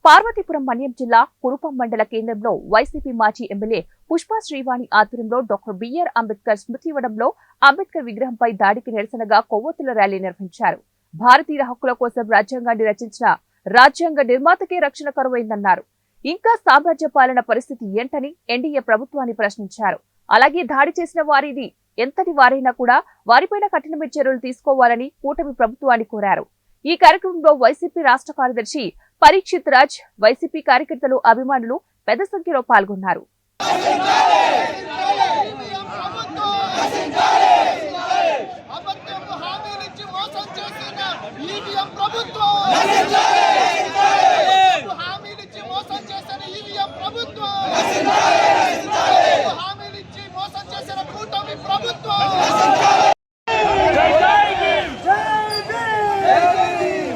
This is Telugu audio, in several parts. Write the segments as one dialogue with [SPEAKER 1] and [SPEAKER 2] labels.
[SPEAKER 1] పార్వతీపురం మన్యం జిల్లా కురుపం మండల కేంద్రంలో వైసీపీ మాజీ ఎమ్మెల్యే పుష్ప శ్రీవాణి ఆధ్వర్యంలో డాక్టర్ బిఆర్ అంబేద్కర్ స్మృతివనంలో అంబేద్కర్ విగ్రహంపై దాడికి నిరసనగా కొవ్వొత్తుల ర్యాలీ నిర్వహించారు. భారతీయుల హక్కుల కోసం రాజ్యాంగాన్ని రచించిన రాజ్యాంగ నిర్మాతకే రక్షణ కరువైందన్నారు. ఇంకా సామ్రాజ్య పాలన పరిస్థితి ఏంటని ఎన్డీఏ ప్రభుత్వాన్ని ప్రశ్నించారు. అలాగే దాడి చేసిన వారిది ఎంతటి వారైనా కూడా వారిపైన కఠినమైన చర్యలు తీసుకోవాలని కూటమి ప్రభుత్వాన్ని కోరారు. ఈ కార్యక్రమంలో వైసీపీ రాష్ట్ర కార్యదర్శి పరీక్షిత్ రాజ్, వైసీపీ కార్యకర్తలు, అభిమానులు పెద్ద సంఖ్యలో పాల్గొన్నారు.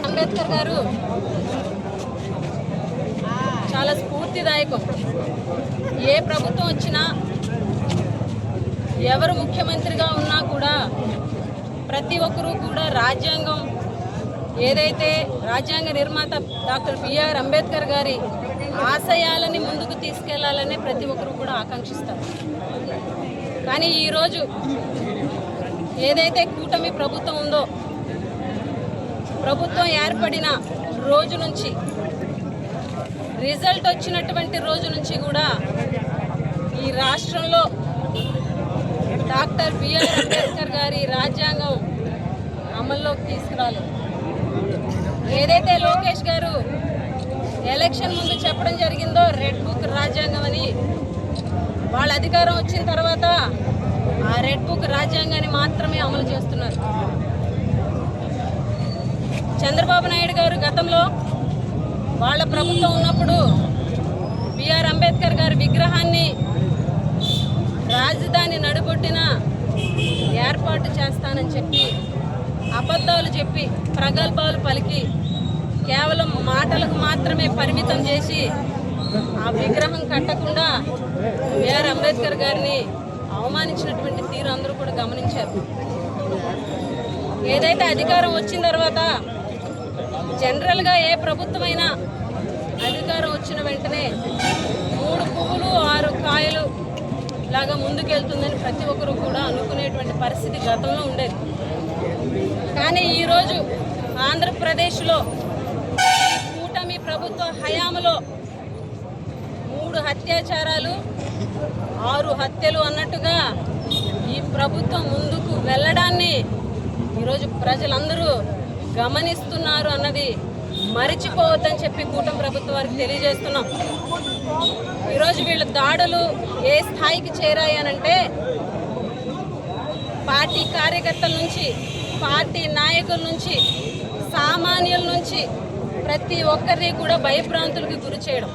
[SPEAKER 2] అంబేద్కర్ గారు చాలా స్ఫూర్తిదాయకం. ఏ ప్రభుత్వం వచ్చినా, ఎవరు ముఖ్యమంత్రిగా ఉన్నా కూడా ప్రతి ఒక్కరూ కూడా రాజ్యాంగం ఏదైతే రాజ్యాంగ నిర్మాత డాక్టర్ బిఆర్ అంబేద్కర్ గారి ఆశయాలని ముందుకు తీసుకెళ్లాలని ప్రతి ఒక్కరూ కూడా ఆకాంక్షిస్తారు. కానీ ఈరోజు ఏదైతే కూటమి ప్రభుత్వం ఉందో, ప్రభుత్వం ఏర్పడిన రోజు నుంచి, రిజల్ట్ వచ్చినటువంటి రోజు నుంచి కూడా ఈ రాష్ట్రంలో డాక్టర్ బిఆర్ అంబేద్కర్ గారి రాజ్యాంగం అమల్లోకి తీసుకురాలేదు. ఏదైతే లోకేష్ గారు ఎలక్షన్ ముందు చెప్పడం జరిగిందో రెడ్ బుక్ రాజ్యాంగం అని, వాళ్ళ అధికారం వచ్చిన తర్వాత ఆ రెడ్ బుక్ రాజ్యాంగాన్ని మాత్రమే అమలు చేస్తున్నారు. చంద్రబాబు నాయుడు గారు గతంలో వాళ్ళ ప్రభుత్వం ఉన్నప్పుడు బిఆర్ అంబేద్కర్ గారి విగ్రహాన్ని రాజధాని నడుబొట్టిన ఏర్పాటు చేస్తానని చెప్పి అబద్ధాలు చెప్పి ప్రగల్భాలు పలికి కేవలం మాటలకు మాత్రమే పరిమితం చేసి ఆ విగ్రహం కట్టకుండా బిఆర్ అంబేద్కర్ గారిని అవమానించినటువంటి తీరు అందరూ కూడా గమనించారు. ఏదైతే అధికారం వచ్చిన తర్వాత జనరల్గా ఏ ప్రభుత్వమైనా అధికారం వచ్చిన వెంటనే 3 పువ్వులు 6 కాయలు లాగా ముందుకెళ్తుందని ప్రతి ఒక్కరూ కూడా అనుకునేటువంటి పరిస్థితి గతంలో ఉండేది. కానీ ఈరోజు ఆంధ్రప్రదేశ్లో కూటమి ప్రభుత్వ హయాంలో 3 అత్యాచారాలు 6 హత్యలు అన్నట్టుగా ఈ ప్రభుత్వం ముందుకు వెళ్ళడాన్ని ఈరోజు ప్రజలందరూ గమనిస్తున్నారు అన్నది మరిచిపోవద్దని చెప్పి కూటమి ప్రభుత్వం వారికి తెలియజేస్తున్నాం. ఈరోజు వీళ్ళ దాడులు ఏ స్థాయికి చేరాయి అనంటే, పార్టీ కార్యకర్తల నుంచి, పార్టీ నాయకుల నుంచి, సామాన్యుల నుంచి ప్రతి ఒక్కరిని కూడా భయభ్రాంతులకు గురి చేయడం.